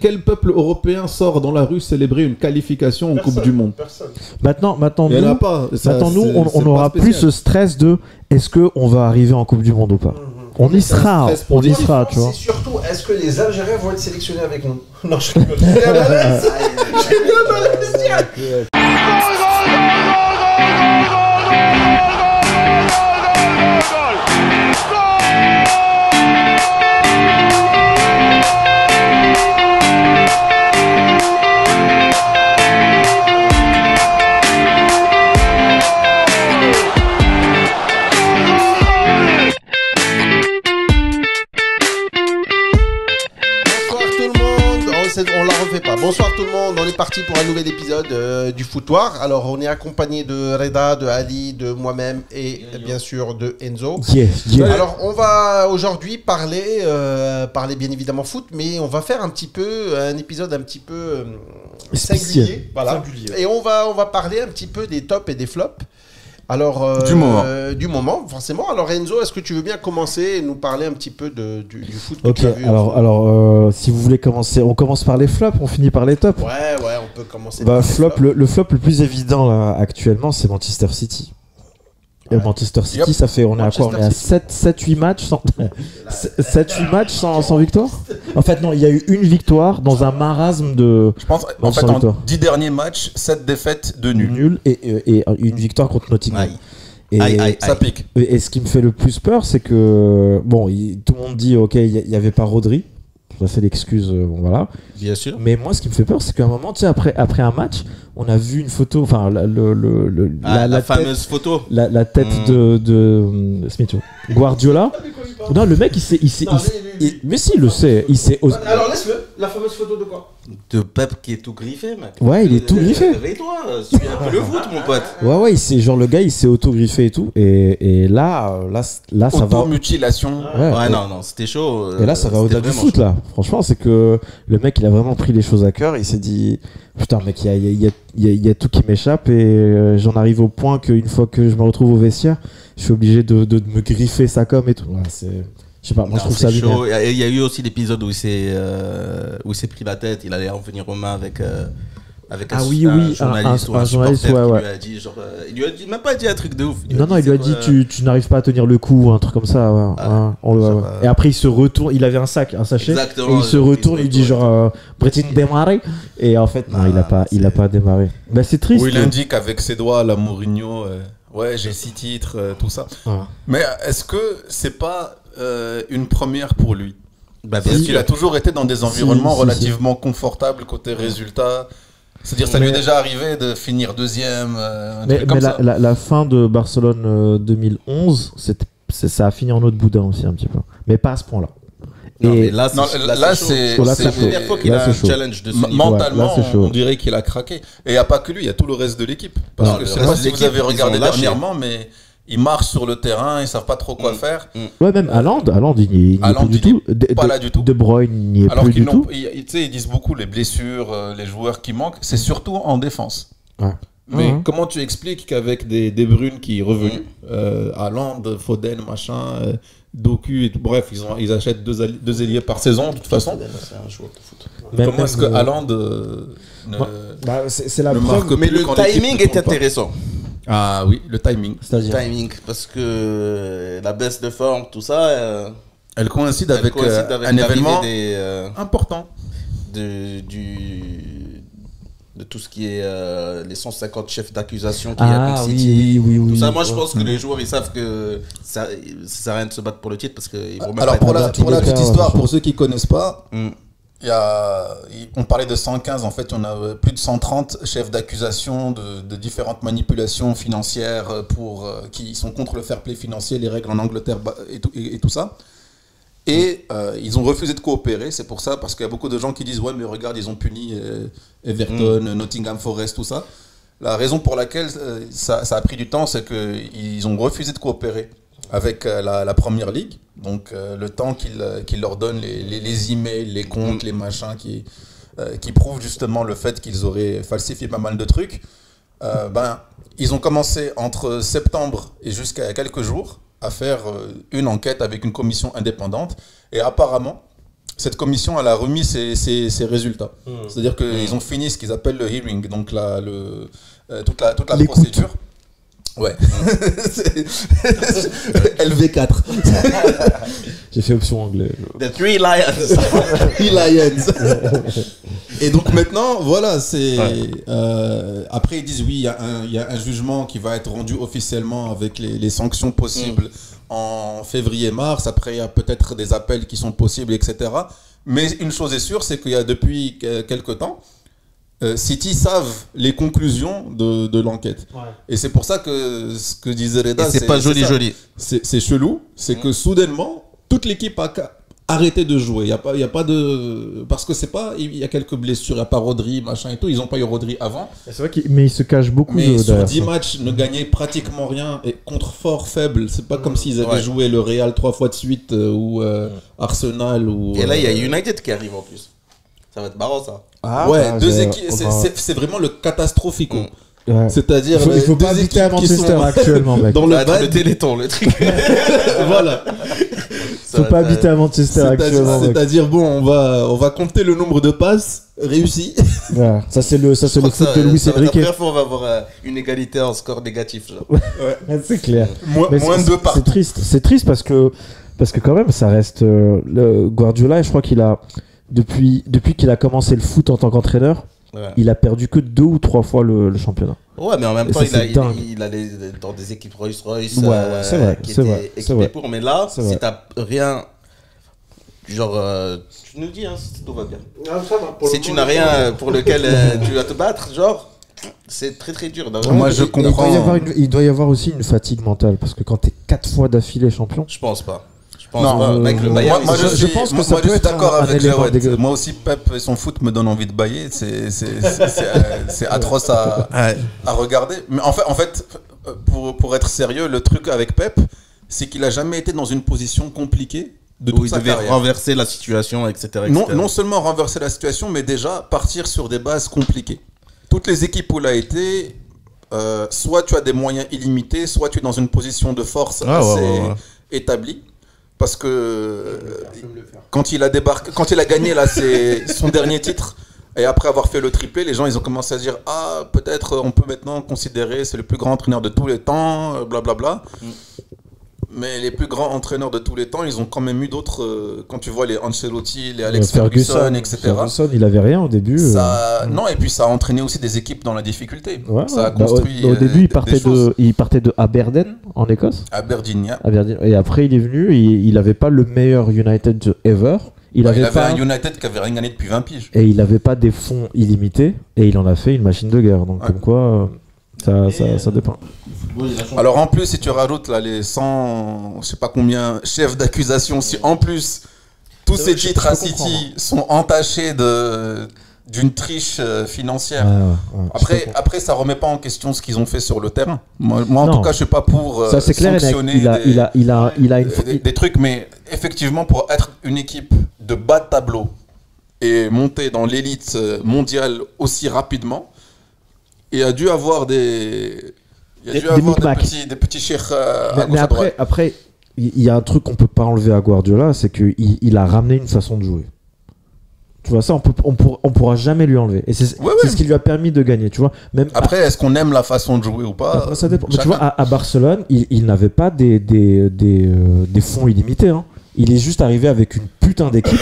Quel peuple européen sort dans la rue célébrer une qualification en Coupe du Monde? Personne. Maintenant, Il y en a pas. on n'aura plus ce stress de est-ce qu'on va arriver en Coupe du Monde ou pas. On y sera, tu vois. C'est surtout, est-ce que les Algériens vont être sélectionnés avec nous? Non, je rigole. J'ai bien malaise. J'ai bien malaise. On la refait pas. Bonsoir tout le monde, on est parti pour un nouvel épisode du Foutoir. Alors on est accompagné de Reda, de Ali, de moi-même et bien sûr de Enzo. Alors on va aujourd'hui parler bien évidemment foot, mais on va faire un épisode un petit peu singulier. Voilà. Et on va parler un petit peu des tops et des flops. Alors, du moment, forcément. Alors Enzo, est-ce que tu veux bien commencer et nous parler un petit peu du foot que tu as vu? Alors, si vous voulez commencer, on commence par les flops, on finit par les tops. Ouais, on peut commencer par les flops. Le flop le plus évident là, actuellement, c'est Manchester City. Et Manchester City, ça fait, on est à 7-8 matchs sans victoire. En fait, non, il y a eu une victoire dans un marasme de. Je pense, en fait, en 10 derniers matchs, 7 défaites de nul. Et une victoire contre Nottingham. Ça pique. Et ce qui me fait le plus peur, c'est que, bon, tout le monde dit, ok, il n'y avait pas Rodri. Ça, c'est l'excuse, voilà. Bien sûr. Mais moi, ce qui me fait peur, c'est qu'à un moment, tu sais, après un match, on a vu une photo, enfin, la fameuse photo. La tête de Smith, Guardiola. Non, le mec, mais si, il le sait. Alors, laisse-le. La fameuse photo de quoi? De Pep qui est tout griffé, mec. Ouais, il est tout griffé. Réveille-toi, suis un peu le foot, mon pote. Ouais, genre le gars, il s'est auto-griffé et tout. Et là, ça va. Auto-mutilation. Ouais, non, c'était chaud. Et là, ça va au-delà du foot, là. Franchement, c'est que le mec, il a vraiment pris les choses à cœur. Il s'est dit, putain, mec, il y a tout qui m'échappe. Et j'en arrive au point qu'une fois que je me retrouve au vestiaire, je suis obligé de me griffer ça comme et tout. Ouais, je sais pas, moi je trouve ça chaud. Il y a eu aussi l'épisode où il s'est pris la tête, il allait en venir aux mains avec un journaliste ou un supporter qui lui a dit, genre, il lui a dit, même pas dit un truc de ouf. Il lui a dit tu n'arrives pas à tenir le coup ou un truc comme ça. Et après il se retourne, il avait un sachet. Exactement, et il se retourne, il dit genre prêt-il démarrer. Et en fait non, il a pas démarré. Bah c'est triste. Où il indique avec ses doigts la Mourinho, ouais j'ai 6 titres, tout ça. Mais est-ce que c'est pas une première pour lui? Parce qu'il a toujours été dans des environnements relativement confortables côté résultat. C'est-à-dire, ça lui est déjà arrivé de finir deuxième. Mais la fin de Barcelone 2011, ça a fini en autre boudin aussi un petit peu. Mais pas à ce point-là. Non, mais là, c'est la première fois qu'il a un challenge de ce niveau. Mentalement, on dirait qu'il a craqué. Et il n'y a pas que lui, il y a tout le reste de l'équipe. Parce que je ne sais pas si vous avez regardé dernièrement, mais ils marchent sur le terrain, ils savent pas trop quoi faire. Ouais, même Haaland, il n'y est plus du tout. Pas là du tout. De Bruyne n'y est plus du tout. Ils disent beaucoup les blessures, les joueurs qui manquent, c'est surtout en défense. Ouais. Mais comment tu expliques qu'avec des Bruyne qui est revenu, Haaland, Foden, machin, Doku et tout, bref, ils achètent deux ailiers par saison de toute façon. C'est un joueur de foot. Comment est-ce que Haaland c'est la ne preuve, marque plus mais le quand l'équipe timing ne est compte pas? intéressant. Ah oui, le timing. C'est-à-dire Parce que la baisse de forme, tout ça, Elle coïncide avec un événement important. de tout ce qui est les 150 chefs d'accusation qui a City. Oui. Tout ça, moi je pense que les joueurs ils savent que ça sert à rien de se battre pour le titre parce que ils vont même Alors pas pour la petite histoire, pour ceux qui connaissent pas, on parlait de 115, en fait, on a plus de 130 chefs d'accusation de différentes manipulations financières qui sont contre le fair play financier, les règles en Angleterre et tout ça. Et ils ont refusé de coopérer, c'est pour ça, parce qu'il y a beaucoup de gens qui disent « Ouais, mais regarde, ils ont puni Everton, Nottingham Forest, tout ça ». La raison pour laquelle ça a pris du temps, c'est qu'ils ont refusé de coopérer avec la Première Ligue. Donc le temps qu'ils leur donnent les emails, les comptes, les machins qui prouvent justement le fait qu'ils auraient falsifié pas mal de trucs. Ils ont commencé entre septembre et jusqu'à quelques jours à faire une enquête avec une commission indépendante. Et apparemment, cette commission elle a remis ses résultats. C'est-à-dire qu'ils ont fini ce qu'ils appellent le hearing, donc toute la procédure. Ouais. LV4. J'ai fait option anglais. The Three Lions. Three Lions. Et donc maintenant, voilà, c'est. Après, ils disent oui, il y a un jugement qui va être rendu officiellement avec les sanctions possibles en février-mars. Après, il y a peut-être des appels qui sont possibles, etc. Mais une chose est sûre, c'est qu'il y a depuis quelque temps, City savent les conclusions de l'enquête. Ouais. Et c'est pour ça que ce que disait Reda, c'est pas joli. C'est chelou, c'est que soudainement, toute l'équipe a arrêté de jouer. Il y a pas de... Parce que c'est pas... Il y a quelques blessures, il n'y a pas Rodri, machin et tout. Ils n'ont pas eu Rodri avant. C'est vrai mais il se cache beaucoup. Mais sur 10 matchs, ne gagnaient pratiquement rien. Et contre fort faible, c'est pas comme s'ils avaient joué le Real 3 fois de suite ou Arsenal ou... Et là, il y a United qui arrive en plus. Ça va être marrant, ça. Deux équipes, c'est vraiment le catastrophico. Ouais. C'est-à-dire il faut pas habiter à Manchester actuellement, mec. Dans le téléthon, le truc. Voilà. Faut pas habiter à Manchester actuellement. C'est-à-dire bon, on va compter le nombre de passes réussies. Voilà. Ça c'est le foot de Luis Enrique. La première fois on va avoir une égalité en score négatif. Genre. Ouais. C'est clair. Moins de 2 partout. C'est triste parce que quand même ça reste le Guardiola. Et je crois qu'il a depuis qu'il a commencé le foot en tant qu'entraîneur, il a perdu que 2 ou 3 fois le championnat. Ouais, mais en même temps, il allait dans des équipes Rolls-Royce qui étaient équipées pour. Mais là, si t'as rien, genre, tu nous dis si tout va bien. Si tu n'as rien pour lequel tu vas te battre, genre, c'est très très dur. Moi, je comprends. Il doit y avoir aussi une fatigue mentale parce que quand t'es 4 fois d'affilée champion. Je pense pas. Mec, le Bayern, je pense que ça peut être d'accord avec Jawed. Moi aussi, Pep et son foot me donne envie de bailler. C'est atroce à regarder. Mais en fait, pour être sérieux, le truc avec Pep, c'est qu'il a jamais été dans une position compliquée de toute sa carrière. Il devait renverser la situation, etc. Non seulement renverser la situation, mais déjà partir sur des bases compliquées. Toutes les équipes où il a été, soit tu as des moyens illimités, soit tu es dans une position de force assez établie. Parce que quand il a gagné là, c'est son dernier titre, et après avoir fait le triplé, les gens ils ont commencé à dire peut-être on peut maintenant considérer c'est le plus grand entraîneur de tous les temps, blablabla. Mais les plus grands entraîneurs de tous les temps, ils ont quand même eu d'autres. Quand tu vois les Ancelotti, les Alex Ferguson, etc. Ferguson, il avait rien au début. Non, et puis ça a entraîné aussi des équipes dans la difficulté. Ça a construit. Au début, il partait de Aberdeen en Écosse. Aberdeen. Et après, il est venu. Il n'avait pas le meilleur United ever. Il avait un United qui avait rien gagné depuis 20 piges. Et il n'avait pas des fonds illimités. Et il en a fait une machine de guerre. Donc comme quoi, ça dépend. Alors en plus, si tu rajoutes là les 100, je sais pas combien chefs d'accusation, si en plus tous ces titres à City sont entachés d'une triche financière. Après, ça remet pas en question ce qu'ils ont fait sur le terrain. Moi en tout cas, je suis pas pour sanctionner des trucs, mais effectivement, pour être une équipe de bas de tableau et monter dans l'élite mondiale aussi rapidement, il a dû avoir des petits cheikhs à gauche à droite. Après, il y a un truc qu'on peut pas enlever à Guardiola, c'est qu'il a ramené une façon de jouer. Tu vois, ça, on pourra jamais lui enlever. Et c'est ce qui lui a permis de gagner, tu vois. Même après, est-ce qu'on aime la façon de jouer ou pas? Après, ça dépend. Tu vois, à Barcelone, il n'avait pas des fonds illimités, hein. Il est juste arrivé avec une putain d'équipe.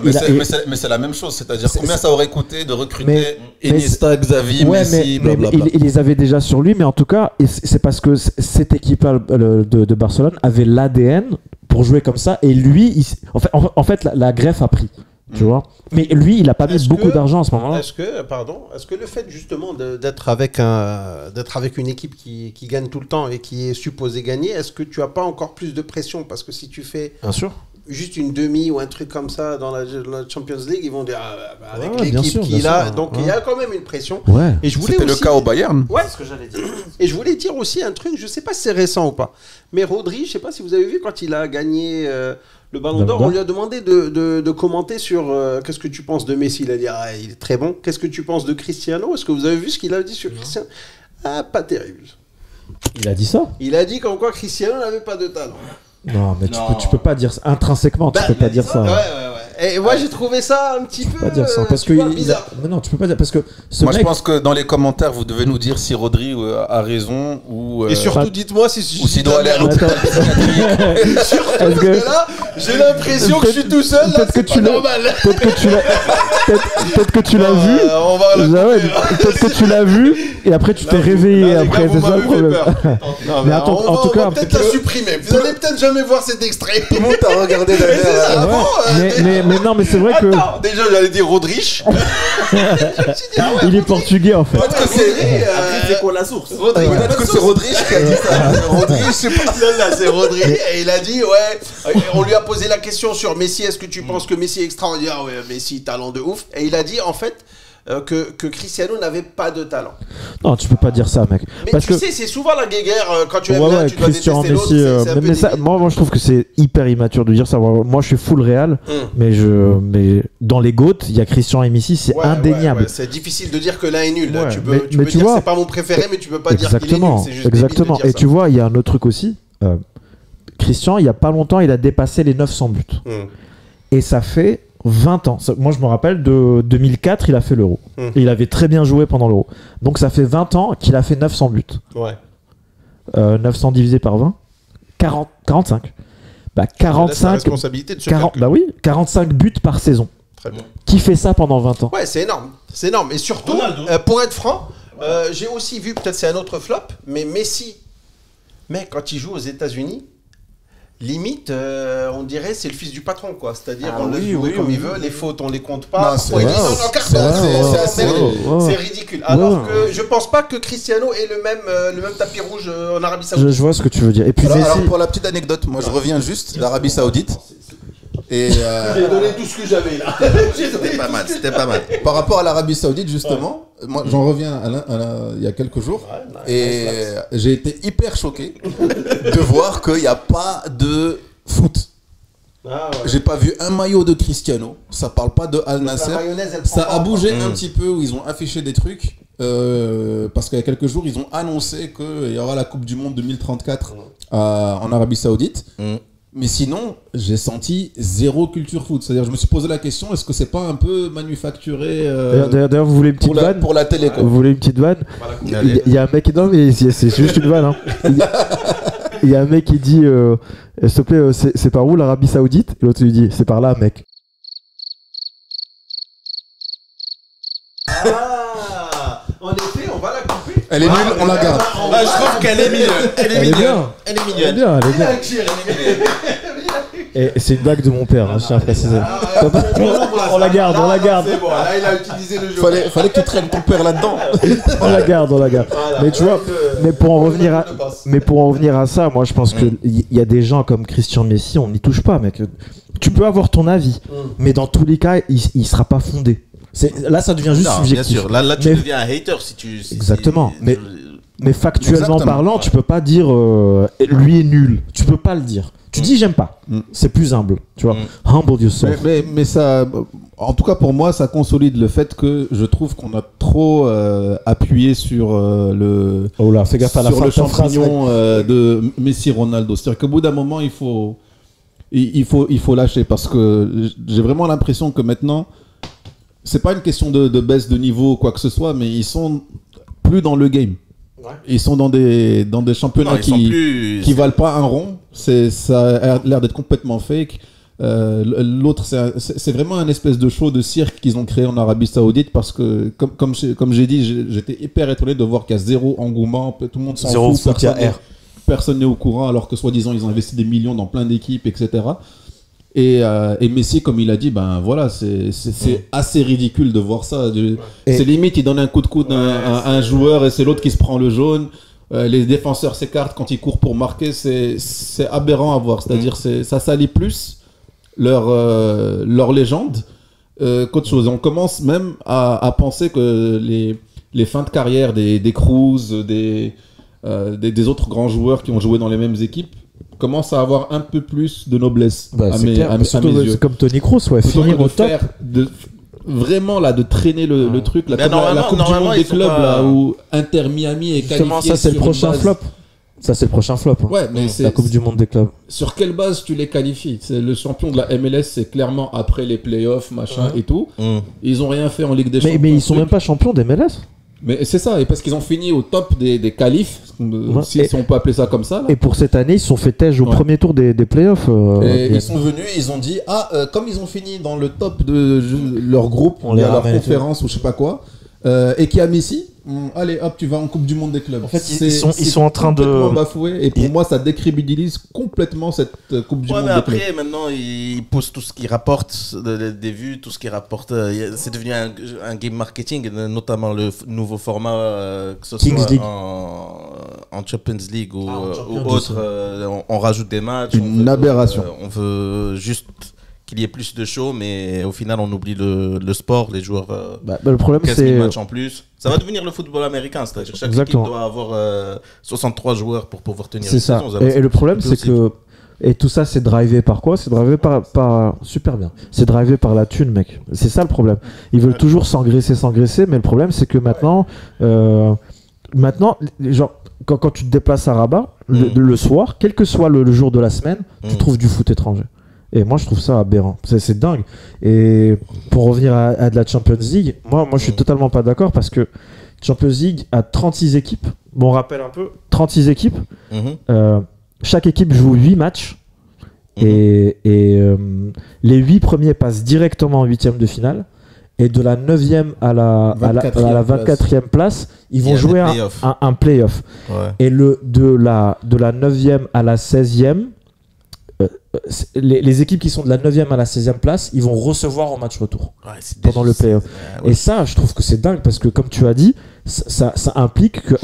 Mais c'est la même chose. C'est-à-dire combien ça aurait coûté de recruter Iniesta, Xavi, Messi, blablabla. Il les avait déjà sur lui, mais en tout cas, c'est parce que cette équipe-là de Barcelone avait l'ADN pour jouer comme ça. Et lui, en fait, la greffe a pris. Tu vois, mais lui, il a pas mis beaucoup d'argent à ce moment-là. Est-ce que le fait justement d'être avec une équipe qui gagne tout le temps et qui est supposée gagner, est-ce que tu as pas encore plus de pression? Parce que si tu fais juste une demi ou un truc comme ça dans la Champions League, ils vont dire avec l'équipe qu'il a, donc il y a quand même une pression. Ouais. Et c'était le cas au Bayern. Ouais, c'est ce que j'allais dire. Et je voulais dire aussi un truc, je sais pas si c'est récent ou pas, mais Rodri, je sais pas si vous avez vu quand il a gagné le Ballon d'Or, on lui a demandé de commenter sur qu'est-ce que tu penses de Messi. Il a dit il est très bon. Qu'est-ce que tu penses de Cristiano? Est-ce que vous avez vu ce qu'il a dit sur Cristiano? Pas terrible. Il a dit ça? Il a dit comme quoi Cristiano n'avait pas de talent. Non, mais tu peux pas dire ça. Intrinsèquement, tu peux pas dire ça. Ouais. Et moi j'ai trouvé ça un petit peu pas dire ça, parce que bizarre. Mais non, tu peux pas dire parce que moi je pense que dans les commentaires vous devez nous dire si Rodri a raison ou et surtout dites-moi si s'il doit aller à l'hôpital psychiatrique. Surtout parce que là j'ai l'impression que je suis tout seul. Peut-être que tu l'as peut-être que tu l'as vu. Peut-être que tu l'as vu et après tu t'es réveillé après, c'est ça le problème. Mais attends, en tout cas, on va peut-être la supprimer. Vous allez peut-être jamais voir cet extrait. Tout le monde t'a regardé derrière. Mais non, mais c'est vrai que. Déjà, j'allais dire Rodrich. Il est portugais en fait. Peut-être que c'est quoi la source? Peut-être que c'est Rodrich qui a dit ça. Rodrich, je sais pas. Là, c'est Rodri. Et il a dit, on lui a posé la question sur Messi. Est-ce que tu penses que Messi est extraordinaire? Ouais, Messi, talent de ouf. Et il a dit, en fait, que Cristiano n'avait pas de talent. Non, tu peux pas dire ça, mec. Mais parce tu que sais, c'est souvent la guéguerre quand tu aimes l'un, tu dois Christian, détester l'autre. mais ça, moi, je trouve que c'est hyper immature de dire ça. Moi, je suis full Real, mais dans les GOAT, il y a Christian et Messi, c'est indéniable. C'est difficile de dire que l'un est nul. Tu peux mais dire c'est pas mon préféré, mais tu peux pas dire qu'il est nul. C'est juste exactement. Et tu vois, il y a un autre truc aussi. Christian, il y a pas longtemps, il a dépassé les 900 buts. Et ça fait 20 ans. Moi, je me rappelle de 2004, il a fait l'Euro. Et il avait très bien joué pendant l'Euro. Donc, ça fait 20 ans qu'il a fait 900 buts. 900 divisé par 20, 45. Bah, 45. La responsabilité de ce calcul. Bah oui, 45 buts par saison. Très bien. Qui fait ça pendant 20 ans? Ouais, c'est énorme. C'est énorme. Et surtout, pour être franc, j'ai aussi vu, peut-être c'est un autre flop, mais Messi, mec, quand il joue aux États-Unis, limite, on dirait c'est le fils du patron, quoi. C'est-à-dire qu'on laisse jouer comme il veut, les fautes on les compte pas. C'est ridicule. Alors que je pense pas que Cristiano ait le même tapis rouge en Arabie Saoudite. Je vois ce que tu veux dire. Et puis alors pour la petite anecdote, moi je reviens juste d'Arabie Saoudite. Et j'ai donné tout ce que j'avais là. C'était pas mal. Par rapport à l'Arabie Saoudite, justement, moi j'en reviens il y a quelques jours, et j'ai été hyper choqué de voir qu'il n'y a pas de foot. J'ai pas vu un maillot de Cristiano, ça parle pas de Al Nasser. Ça a bougé un petit peu où ils ont affiché des trucs, parce qu'il y a quelques jours ils ont annoncé qu'il y aura la Coupe du Monde 2034 en Arabie Saoudite. Mais sinon, j'ai senti zéro culture foot. C'est-à-dire, je me suis posé la question, est-ce que c'est pas un peu manufacturé D'ailleurs, vous voulez une petite vanne pour la télé, quoi. Vous voulez une petite vanne? Il y a un mec... Non, mais c'est juste une vanne. Il y a un mec qui dit s'il te plaît, c'est par où l'Arabie Saoudite? Et l'autre lui dit, c'est par là, mec. En effet, on va la couper. Elle est nulle, on la garde. Je trouve qu'elle est mignonne. Elle est mignonne. Elle est mignonne. Et c'est une blague de mon père, je tiens à préciser. On la garde. C'est bon, là il a utilisé le jeu. Fallait que tu traînes ton père là-dedans. On la garde. Voilà, mais tu vois, pour en revenir à ça, moi je pense qu'il y a des gens comme Christian Messi, on n'y touche pas, mec. Tu peux avoir ton avis, mais dans tous les cas, il sera pas fondé. Là, ça devient juste subjectif. Bien sûr, là tu deviens un hater si tu. Exactement. Mais factuellement parlant, tu peux pas dire lui est nul. Tu peux pas le dire. Tu dis j'aime pas. C'est plus humble, tu vois. Humble yourself. Mais ça, en tout cas pour moi, ça consolide le fait que je trouve qu'on a trop appuyé sur fais gaffe à la sur le champignon de Messi Ronaldo. C'est-à-dire qu'au bout d'un moment, il faut lâcher, parce que j'ai vraiment l'impression que maintenant, c'est pas une question de baisse de niveau ou quoi que ce soit, mais ils sont plus dans le game. Ils sont dans des championnats qui valent pas un rond. Ça a l'air d'être complètement fake. L'autre, c'est vraiment un espèce de show de cirque qu'ils ont créé en Arabie Saoudite, parce que comme j'ai dit, j'étais hyper étonné de voir qu'il y a zéro engouement, tout le monde s'en fout, personne n'est au courant, alors que soi-disant ils ont investi des millions dans plein d'équipes, etc. Et Messi, comme il a dit, ben voilà, c'est assez ridicule de voir ça. C'est limite, il donne un coup de coude à un joueur et c'est l'autre qui se prend le jaune. Les défenseurs s'écartent quand ils courent pour marquer. C'est aberrant à voir. C'est-à-dire, ça salit plus leur légende qu'autre chose. On commence même à penser que les fins de carrière des Cruz, des autres grands joueurs qui ont joué dans les mêmes équipes, commence à avoir un peu plus de noblesse à mes yeux. Comme Toni Kroos, finir au top. Vraiment là, de traîner le truc, la Coupe du Monde des clubs là, où Inter Miami est qualifié. Comment ça, c'est le prochain flop? Ça, c'est le prochain flop. Hein. Ouais, mais c'est la Coupe du Monde des clubs. Sur quelle base tu les qualifies? C'est le champion de la MLS, c'est clairement après les playoffs, machin et tout. Ils ont rien fait en Ligue des Champions. Mais ils sont même pas champions des MLS. Mais c'est ça, et parce qu'ils ont fini au top des qualifs, si on peut appeler ça comme ça. Là. Et pour cette année, ils se sont fait tège au premier tour des playoffs. Et ils sont venus, ils ont dit, comme ils ont fini dans le top de leur groupe, on les a leur conférence ou je sais pas quoi, et qui a Messi, allez hop, tu vas en Coupe du Monde des clubs. En fait, ils sont en train de bafouer, et pour moi, ça décrédibilise complètement cette Coupe du Monde des clubs. Après, maintenant, ils posent tout ce qui rapporte des vues, tout ce qui rapporte. C'est devenu un game marketing, notamment le nouveau format, que ce Kings soit League. en Champions League ou autre. On rajoute des matchs. Une aberration. On veut juste qu'il y ait plus de show, mais au final, on oublie le sport, les joueurs. Le problème, 15 c'est 000 matchs en plus. Ça va devenir le football américain, c'est-à-dire chaque équipe doit avoir 63 joueurs pour pouvoir tenir une saison. Et le problème, c'est que. Et tout ça, c'est drivé par quoi? C'est drivé par. Super bien. C'est drivé par la thune, mec. C'est ça le problème. Ils veulent toujours s'engraisser, mais le problème, c'est que maintenant. Genre, quand tu te déplaces à Rabat, le soir, quel que soit le jour de la semaine, tu trouves du foot étranger. Et moi, je trouve ça aberrant. C'est dingue. Et pour revenir à de la Champions League, moi, je suis totalement pas d'accord parce que Champions League a 36 équipes. Bon, on rappelle un peu. 36 équipes. Chaque équipe joue 8 matchs. Et les 8 premiers passent directement en 8e de finale. Et de la 9e à la 24e place, ils vont jouer un play-off. Ouais. Et de la 9e à la 16e, les équipes qui sont de la 9e à la 16e place, ils vont recevoir en match retour pendant le play-off. Et ça, je trouve que c'est dingue parce que, comme tu as dit, ça implique que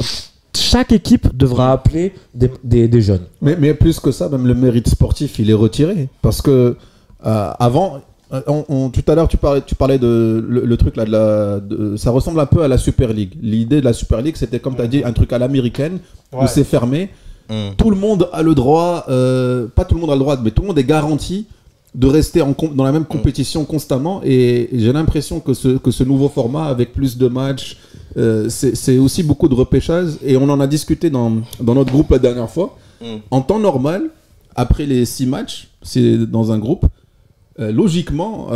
chaque équipe devra appeler des jeunes. Mais plus que ça, même le mérite sportif, il est retiré. Parce que avant, tout à l'heure, tu parlais de le truc là, ça ressemble un peu à la Super League. L'idée de la Super League, c'était, comme tu as dit, un truc à l'américaine où c'est fermé. Tout le monde a le droit, pas tout le monde a le droit, mais tout le monde est garanti de rester dans la même compétition constamment. Et j'ai l'impression que ce nouveau format, avec plus de matchs, c'est aussi beaucoup de repêchage. Et on en a discuté dans notre groupe la dernière fois. En temps normal, après les 6 matchs, c'est dans un groupe, logiquement,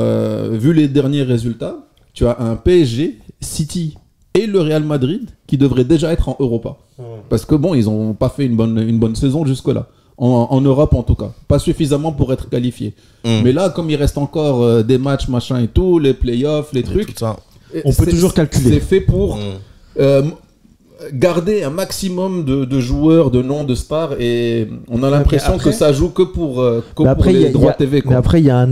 vu les derniers résultats, tu as un PSG, City et le Real Madrid qui devraient déjà être en Europa. Parce que bon, ils n'ont pas fait une bonne saison jusque-là. En Europe en tout cas. Pas suffisamment pour être qualifiés. Mais là, comme il reste encore des matchs, machin et tout, les playoffs, les trucs, on peut toujours calculer. C'est fait pour garder un maximum de joueurs, de noms, de stars, et on a l'impression que ça joue que pour les droits TV. Mais après, il y a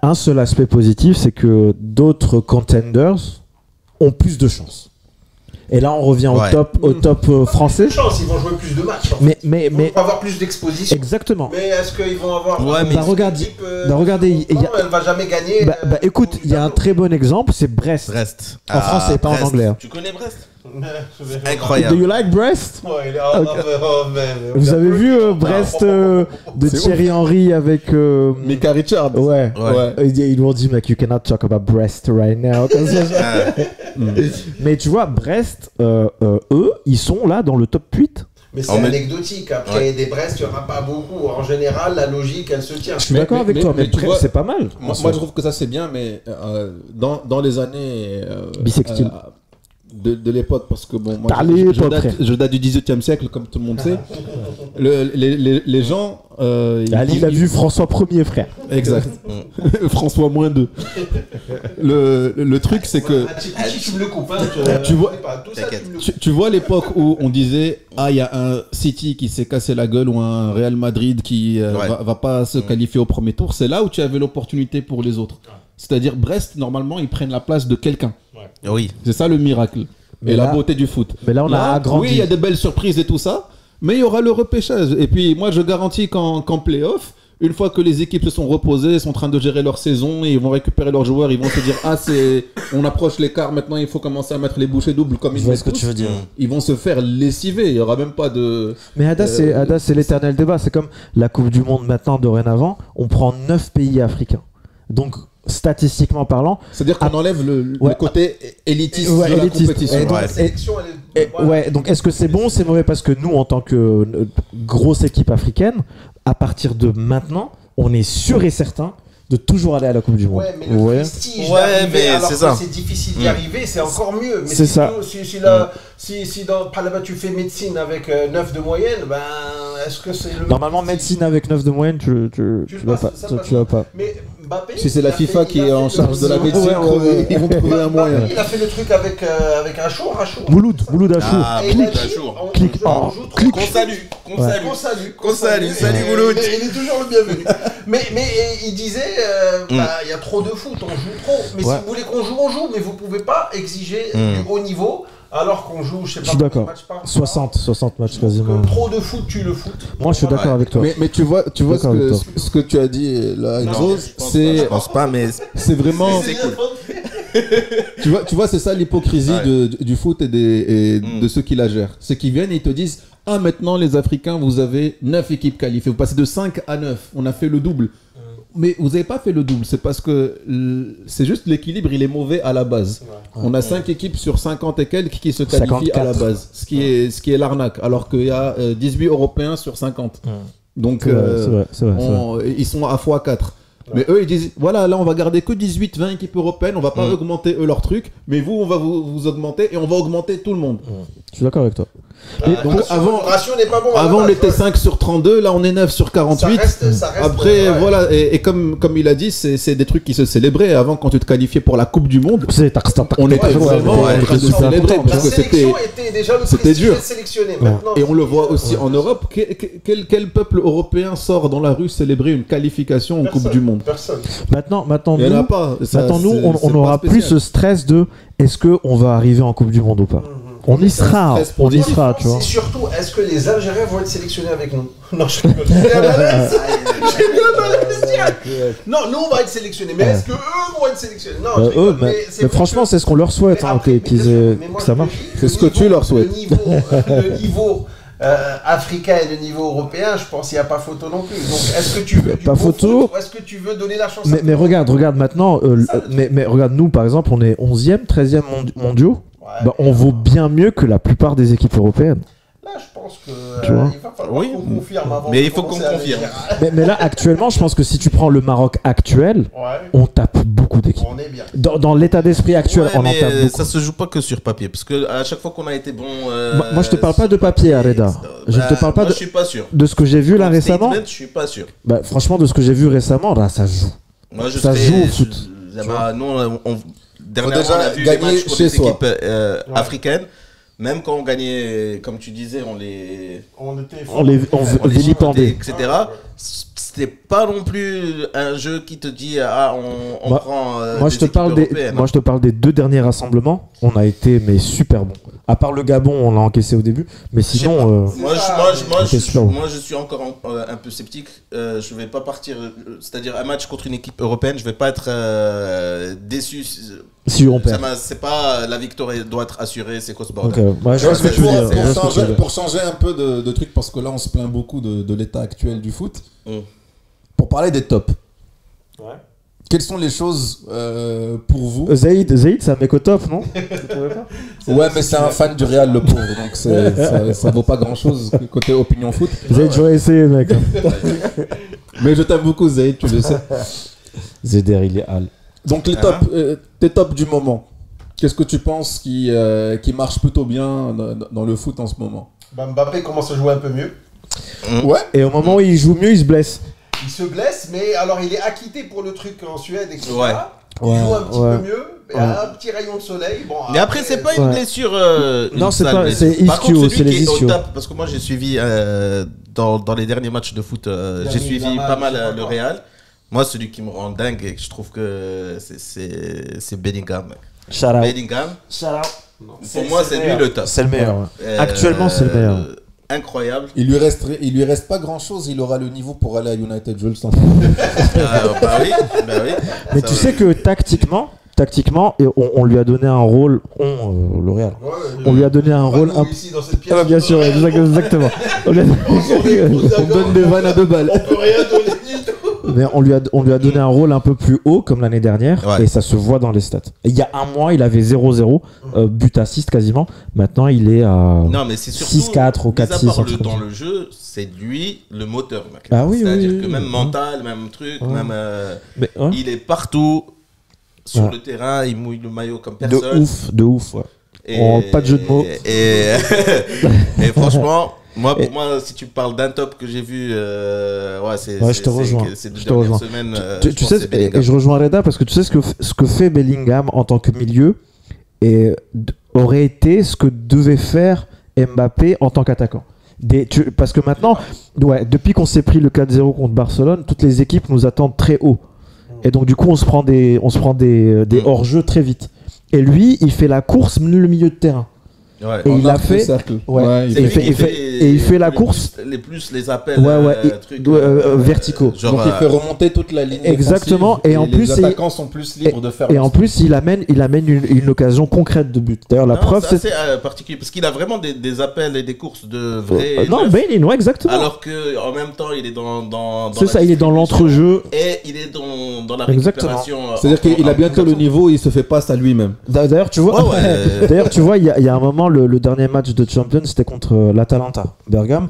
un seul aspect positif, c'est que d'autres contenders ont plus de chance. Et là, on revient au top français. Ils vont jouer plus de matchs. Mais ils vont avoir plus d'exposition. Exactement. Mais est-ce qu'ils vont avoir regardez, elle va jamais gagner. Écoute, il y a un très bon exemple, c'est Brest. En français, pas en anglais. Tu connais Brest? Incroyable. Do you like Brest? Vous avez vu Brest de Thierry Henry avec Mika Richards? Ouais. Ils lui ont dit, mec, you cannot talk about Brest right now. Mais tu vois, Brest, eux, ils sont là dans le top 8. Mais c'est anecdotique. Après, des Brest, il n'y aura pas beaucoup. En général, la logique, elle se tient. Je suis d'accord avec toi, mais c'est pas mal. Moi, je trouve que ça, c'est bien, mais dans les années... bisextile. De l'époque, parce que bon, moi je date du 18e siècle, comme tout le monde sait. Les gens. Ali a vu François Ier, frère. Exact. François -2. Le truc, c'est que. Tu vois l'époque où on disait il y a un City qui s'est cassé la gueule ou un Real Madrid qui va pas se qualifier au premier tour. C'est là où tu avais l'opportunité pour les autres. C'est-à-dire, Brest, normalement, ils prennent la place de quelqu'un. Oui. C'est ça le miracle. Et la beauté du foot. Mais là, on a agrandi. Oui, il y a des belles surprises et tout ça, mais il y aura le repêchage. Et puis, moi, je garantis qu'en play-off, une fois que les équipes se sont reposées, sont en train de gérer leur saison, et ils vont récupérer leurs joueurs, ils vont se dire on approche l'écart, maintenant il faut commencer à mettre les bouchées doubles comme ils font. Je vois ce que tu veux dire. Ils vont se faire lessiver, il n'y aura même pas de... Mais Ada, c'est l'éternel débat. C'est comme la Coupe du Monde maintenant, dorénavant, on prend 9 pays africains. Donc, statistiquement parlant, c'est-à-dire qu'on enlève le côté élitiste de la compétition. Ouais, donc est-ce que c'est bon ou c'est mauvais? Parce que nous, en tant que grosse équipe africaine, à partir de maintenant, on est sûr et certain de toujours aller à la Coupe du Monde. Ouais, mais le prestige d'arriver, alors que c'est difficile d'y arriver, c'est encore mieux. Mais c'est ça. Si dans Palaba tu fais médecine avec 9 de moyenne, ben est-ce que c'est le... Normalement, médecine avec 9 de moyenne, tu vas pas. Mais Mbappé, si c'est la FIFA qui est en charge de la médecine, ils vont trouver un moyen. Il a fait le truc avec Achour. Mouloud Achour. Qu'on salue. Salut Mouloud. Il est toujours le bienvenu. Mais il disait, il y a trop de foot, on joue trop. Mais si vous voulez qu'on joue, on joue. Mais vous pouvez pas exiger du haut niveau. Alors qu'on joue, je sais pas, combien de matchs par 60 matchs quasiment. Trop de foot tue le foot. Moi je suis d'accord avec toi. Mais tu vois ce que tu as dit là, Enzo, c'est... Je pense pas, mais... C'est vraiment... C'est cool. tu vois, c'est ça l'hypocrisie du foot et de ceux qui la gèrent. C'est qu'ils viennent et ils te disent « Ah, maintenant les Africains, vous avez 9 équipes qualifiées. Vous passez de 5 à 9. On a fait le double. » Mais vous n'avez pas fait le double, c'est parce que c'est juste l'équilibre, il est mauvais à la base. On a 5 équipes sur 50 et quelques qui se qualifient 54. À la base, ce qui est l'arnaque, alors qu'il y a 18 Européens sur 50. Donc c'est vrai. Ils sont à x4. Mais eux, ils disent, voilà, là, on va garder que 18-20 équipes européennes, on va pas augmenter eux leur truc, mais vous, on va vous augmenter et on va augmenter tout le monde. Je suis d'accord avec toi. Donc avant, n'est pas bon, avant on était 5 sur 32, là on est 9 sur 48. Ça reste après, voilà, et comme il a dit, c'est des trucs qui se célébraient. Avant, quand tu te qualifiais pour la Coupe du Monde, on était vraiment en train de célébrer. La sélection était déjà le prestige d'être sélectionné. Et on le voit aussi en Europe. Quel peuple européen sort dans la rue célébrer une qualification en Coupe du Monde? Personne. Maintenant, nous, on aura plus ce stress de est-ce qu'on va arriver en Coupe du Monde ou pas? On y sera, tu vois. C'est surtout, est-ce que les Algériens vont être sélectionnés avec nous? Non, je rigole. J'ai bien Non, nous on va être sélectionnés, mais est-ce que eux vont être sélectionnés? Non, mais franchement, c'est ce qu'on leur souhaite, que ça marche. C'est ce que tu leur souhaites. Le niveau africain et le niveau européen, je pense qu'il n'y a pas photo non plus. Donc, est-ce que tu veux du photo ou est-ce que tu veux donner la chance mais regarde maintenant, mais regarde, nous par exemple, on est 11e, 13e mondiaux. On vaut bien mieux que la plupart des équipes européennes. Là, je pense que il va falloir qu'on confirme avant. Mais il faut qu'on confirme. Mais là, actuellement, je pense que si tu prends le Maroc actuel, on tape beaucoup d'équipes. On est bien. Dans l'état d'esprit actuel, on en tape beaucoup. Ça se joue pas que sur papier, parce que à chaque fois qu'on a été bon. Moi, je te parle pas de papier, Areda. Je te parle pas je suis pas sûr. De ce que j'ai vu là récemment. Je suis pas sûr. Franchement, de ce que j'ai vu récemment, là, ça joue. Moi, ça joue au foot. Dernièrement, on a vu les matchs pour des équipes africaines. Même quand on gagnait, comme tu disais, on les vilipendait, etc. C'était pas non plus un jeu qui te dit on prend moi je te parle des 2 derniers rassemblements. On a été super bon. À part le Gabon, on l'a encaissé au début, mais sinon moi je suis encore un peu sceptique. Je vais pas partir, c'est-à-dire un match contre une équipe européenne, je vais pas être déçu si on perd. C'est pas la victoire doit être assurée, c'est quoi ce bordel. Pour changer un peu de truc, parce que là on se plaint beaucoup de l'état actuel du foot. Pour parler des tops. Quelles sont les choses pour vous? Zaïd, c'est un mec au top, non? Ouais, mais c'est un fan du Real, le pauvre, donc ça vaut pas grand chose côté opinion foot. Zaïd, j'aurais essayé, mec. Mais je t'aime beaucoup, Zaïd, tu le sais. Zeder, il est hal. Donc tes tops du moment. Qu'est-ce que tu penses qui marche plutôt bien dans le foot en ce moment? Mbappé commence à jouer un peu mieux. Ouais. Et au moment où il joue mieux, il se blesse. Il se blesse, mais alors il est acquitté pour le truc en Suède, etc. Ouais. Il joue un petit peu mieux. Un petit rayon de soleil. Bon, mais après, c'est pas une blessure. Non, c'est pas. C'est ischio, c'est les ischios. Parce que moi, j'ai suivi dans les derniers matchs de foot, j'ai suivi pas mal le Real. Moi, celui qui me rend dingue et que je trouve que c'est Bellingham. Bellingham. Pour moi, c'est lui le top. C'est le meilleur. Actuellement, c'est le meilleur. Incroyable. Il lui reste pas grand chose, il aura le niveau pour aller à United, je le sens. Bah oui. Mais tu sais que tactiquement, on lui a donné un rôle. Le Real. On lui a donné un rôle. Ici, dans cette pièce, bien sûr, exactement. On donne des vannes à 2 balles. On peut rien donner du tout. Mais on lui a donné un rôle un peu plus haut, comme l'année dernière, et ça se voit dans les stats. Et il y a un mois, il avait 0-0, but assist quasiment. Maintenant, il est à 6-4 ou 4-6. Dans le jeu, c'est lui le moteur, mec. Ah oui, c'est-à-dire que même mental, même truc, il est partout sur le terrain, il mouille le maillot comme personne. De ouf, ouais. Pas de jeu de mots. Et franchement, pour moi, si tu parles d'un top que j'ai vu, je te rejoins. C'est deux dernières semaines. Tu sais, et je rejoins Reda parce que tu sais ce que fait Bellingham en tant que milieu et aurait été ce que devait faire Mbappé en tant qu'attaquant. Parce que maintenant, depuis qu'on s'est pris le 4-0 contre Barcelone, toutes les équipes nous attendent très haut. Et donc du coup, on se prend des hors-jeux très vite. Et lui, il fait la course le milieu de terrain. Ouais. Et il a fait il fait la course les appels verticaux. Genre, donc il fait remonter toute la ligne. Exactement. Et en plus les attaquants sont plus libres de faire. Et en plus il amène une occasion concrète de but. D'ailleurs la preuve c'est particulier parce qu'il a vraiment des appels et des courses de vrais. Exactement. Alors que en même temps il est dans c'est ça, il est dans l'entrejeu et il est dans la récupération. C'est-à-dire qu'il a bientôt le niveau, il se fait passe à lui-même. D'ailleurs tu vois, il y a un moment le dernier match de Champions c'était contre l'Atalanta Bergame.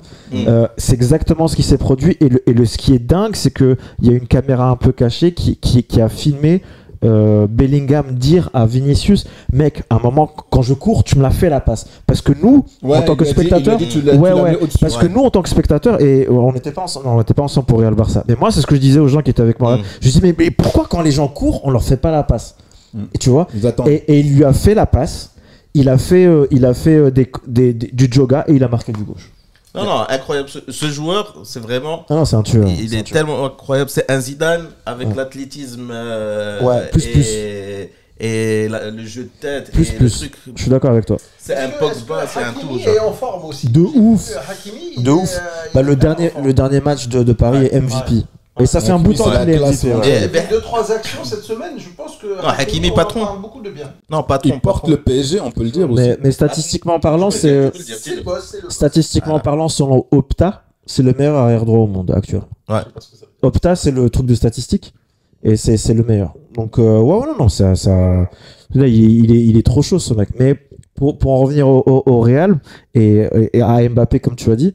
C'est exactement ce qui s'est produit et ce qui est dingue c'est que il y a une caméra un peu cachée qui a filmé Bellingham dire à Vinicius, mec, à un moment quand je cours tu me la fais la passe, parce que nous en tant que spectateurs nous en tant que spectateurs, et on n'était pas ensemble pour Real Barça, mais moi c'est ce que je disais aux gens qui étaient avec moi, je disais mais pourquoi quand les gens courent on leur fait pas la passe, et tu vois, et il lui a fait la passe. Il a fait du joga et il a marqué du gauche. Non, incroyable. Ce joueur, c'est vraiment. Non, c'est un tueur. Il est tellement incroyable. C'est un Zidane avec l'athlétisme. Et le jeu de tête. Plus. Je suis d'accord avec toi. C'est un Pogba, c'est un tout. Il est en forme aussi. De ouf. Le dernier match de Paris est MVP. Et ça fait un bout de temps qu'il est MVP. Il y a 2-3 actions cette semaine, je pense que. Non, Hakimi patron. Beaucoup de bien. Non, patron. Il porte le PSG, on peut le dire aussi. Mais statistiquement parlant, statistiquement parlant, selon Opta, c'est le meilleur arrière droit au monde actuellement. Ouais. Opta, c'est le truc de statistique. Et c'est le meilleur. Donc, ça. Là, il est trop chaud ce mec. Mais pour en revenir au Real et à Mbappé, comme tu as dit,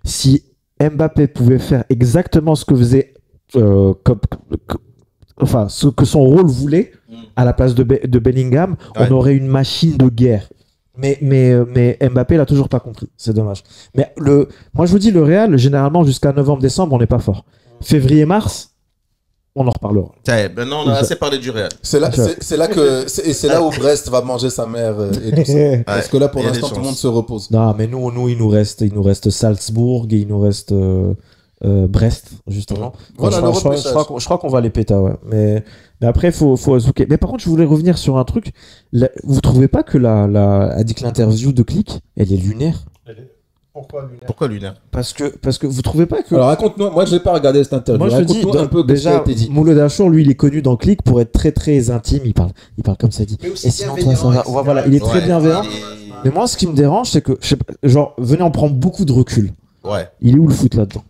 si Mbappé pouvait faire exactement ce que faisait. Ce que son rôle voulait à la place de Bellingham, on aurait une machine de guerre. Mais Mbappé l'a toujours pas compris, c'est dommage. Mais moi je vous dis, le Real, généralement jusqu'à novembre-décembre, on n'est pas fort. Février-mars, on en reparlera. Maintenant on a assez parlé du Real. C'est là où Brest va manger sa mère et tout ça. Parce que là pour l'instant tout le monde se repose. Non, mais nous il nous reste Salzbourg et il nous reste Brest justement. Je crois qu'on va les péter, ouais. Mais après faut zouker. Mais par contre je voulais revenir sur un truc. Vous trouvez pas que a dit que l'interview de Click elle est lunaire? Pourquoi lunaire? Parce que vous trouvez pas que... Alors raconte-nous, moi je n'ai pas regardé cette interview. Moi je dis un peu déjà, Mouloud Achour lui il est connu dans Click pour être très très intime, il parle comme ça, il dit. Et sinon toi ça va. Voilà, il est très bienveillant. Mais moi ce qui me dérange c'est que venez en prendre beaucoup de recul. Ouais. Il est où le foot là-dedans?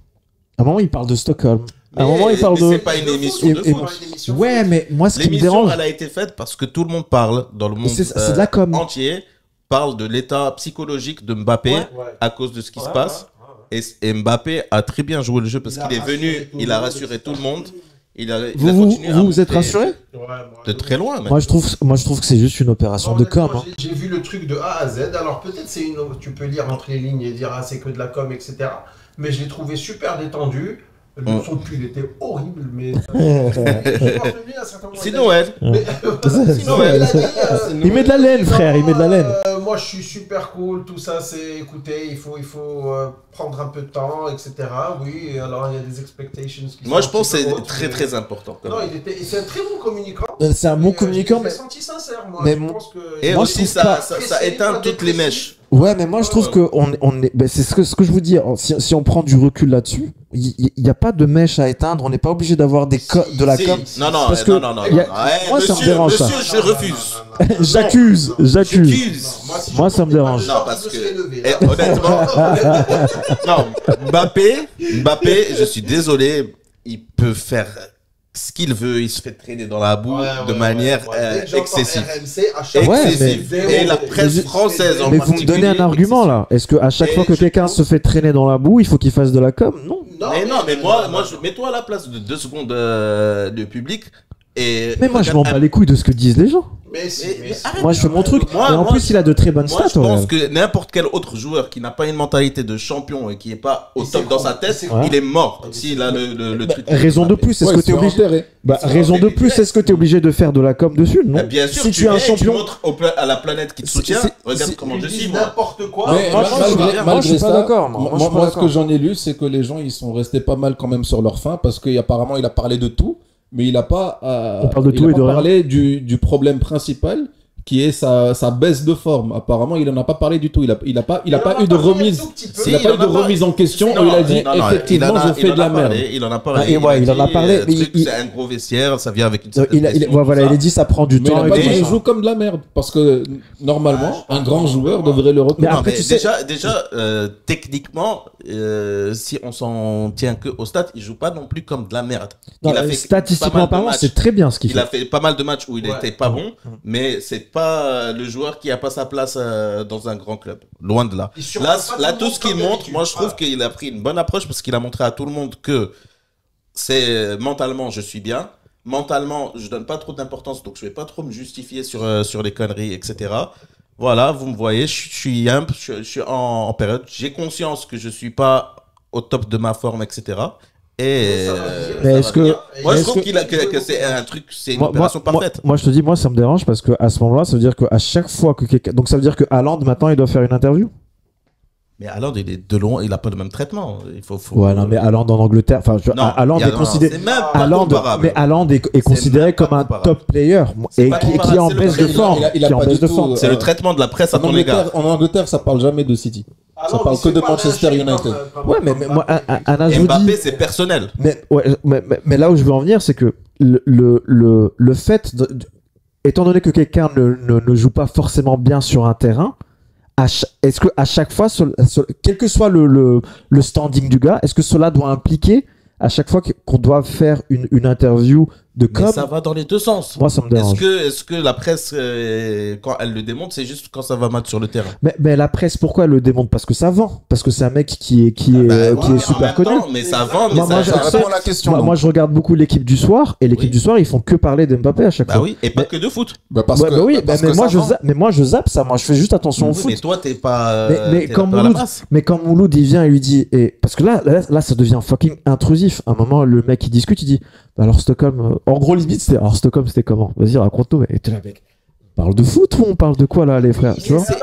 À un moment il parle de Stockholm. À un moment il parle de... C'est pas une émission de foot. Ouais, mais moi ce qui me dérange... elle a été faite parce que tout le monde parle dans le monde c'est de la com. Entier. Parle de l'état psychologique de Mbappé à cause de ce qui se passe. Et Mbappé a très bien joué le jeu parce qu'il est venu, il a rassuré tout le monde. Vous êtes rassuré? De très loin. Moi je trouve que c'est juste une opération de com. J'ai vu le truc de A à Z. Alors peut-être tu peux lire entre les lignes et dire c'est que de la com, etc. Mais je l'ai trouvé super détendu. Le son de pull était horrible, mais. C'est Noël. Il met de la laine, frère, il met de la laine. Moi, je suis super cool, tout ça, c'est. Écoutez, il faut prendre un peu de temps, etc. Oui, alors il y a des expectations qui moi, je pense que c'est très très important. Non, c'est un très bon communiquant. C'est un bon communiquant, mais. Je l'ai senti sincère, moi. Mais je pense que. Et moi, aussi, ça éteint toutes les mèches. Ouais, mais moi je trouve que c'est ce que je vous dis. Si on prend du recul là-dessus, il n'y a pas de mèche à éteindre. On n'est pas obligé d'avoir de la com. Non. Moi ça me dérange. Monsieur, je refuse. J'accuse. Moi ça me dérange. Non, parce que honnêtement, non. Mbappé, je suis désolé. il peut faire ce qu'il veut, il se fait traîner dans la boue de manière excessive. Excessive. Et la presse française en particulier. Mais vous me donnez un argument là. Est-ce qu'à chaque fois que quelqu'un se fait traîner dans la boue, il faut qu'il fasse de la com? Non. Mais mets-toi à la place de 2 secondes du public. Mais moi, je m'en bats les couilles de ce que disent les gens. Moi, je fais mon truc. Et en plus, il a de très bonnes stats. Je pense que n'importe quel autre joueur qui n'a pas une mentalité de champion et qui n'est pas au top dans sa tête, il est mort. S'il a le truc. Raison de plus, est-ce que tu es obligé raison de plus, est-ce que tu es obligé de faire de la com dessus? Non. Bien sûr, si tu es un champion, tu montres à la planète qui te soutient. Regarde comment je suis. N'importe quoi. Moi, je suis pas d'accord. Moi, ce que j'en ai lu, c'est que les gens, ils sont restés pas mal quand même sur leur faim parce qu'apparemment, il a parlé de tout. Mais il n'a pas, parlé du problème principal qui est sa baisse de forme. Apparemment, il n'en a pas parlé du tout. Il n'a pas eu de remise. Il n'a pas eu de remise en question. Il a dit effectivement, je fais de la merde. Il en a parlé. Il en a parlé. C'est un gros vestiaire, ça vient avec une certaine il a dit ça prend du temps. Mais il joue comme de la merde parce que normalement, un grand joueur devrait le reconnaître. Déjà, techniquement, si on s'en tient que au stats, il joue pas non plus comme de la merde. Statistiquement parlant, c'est très bien ce qu'il fait. Il a fait pas mal de matchs où il était pas bon, mais c'est pas le joueur qui a pas sa place dans un grand club. Loin de là. Là, tout ce qu'il montre, moi je trouve qu'il a pris une bonne approche parce qu'il a montré à tout le monde que c'est mentalement je suis bien. Mentalement, je donne pas trop d'importance, donc je vais pas trop me justifier sur les conneries, etc. Voilà, vous me voyez, je suis en période. J'ai conscience que je suis pas au top de ma forme, etc. Moi, je trouve que c'est un truc, c'est une opération parfaite. Moi, je te dis, moi, ça me dérange parce qu'à ce moment-là, ça veut dire qu'à chaque fois que quelqu'un. Donc, ça veut dire que Haaland, maintenant, il doit faire une interview? Mais Haaland, il est de loin, il a pas le même traitement. Ouais, non, mais Haaland en Angleterre, Haaland est considéré. Mais Haaland est considéré comme un top player et qui est en baisse de forme. C'est le traitement de la presse à ton égard. En Angleterre, ça parle jamais de City. Ça parle que de Manchester United. Ouais, mais moi, Anna, je vous dis. Mbappé, c'est personnel. Mais là où je veux en venir, c'est que le fait, étant donné que quelqu'un ne joue pas forcément bien sur un terrain, est-ce que à chaque fois, quel que soit le standing du gars, est-ce que cela doit impliquer à chaque fois qu'on doit faire une interview de com? Mais ça va dans les deux sens. Moi, ça me dérange. Est-ce que la presse, quand elle le démonte, c'est juste quand ça va mal sur le terrain? Mais la presse, pourquoi elle le démonte? Parce que ça vend. Parce que c'est un mec qui est super connu. Mais ça vend. Ça répond à la question. Moi, je regarde beaucoup l'équipe du soir et l'équipe du soir, ils font que parler d'Mbappé à chaque fois. Oui, et pas que de foot. Mais moi, je zappe ça. Moi, je fais juste attention au foot. Mais toi, t'es pas. Mais quand Mouloud, il vient et lui dit, parce que là, ça devient fucking intrusif. À un moment, le mec, il discute, il dit, alors Stockholm, en gros limite Stockholm c'était comment? Vas-y, raconte-nous. Et t'es là, mec, on parle de foot ou on parle de quoi là, les frères?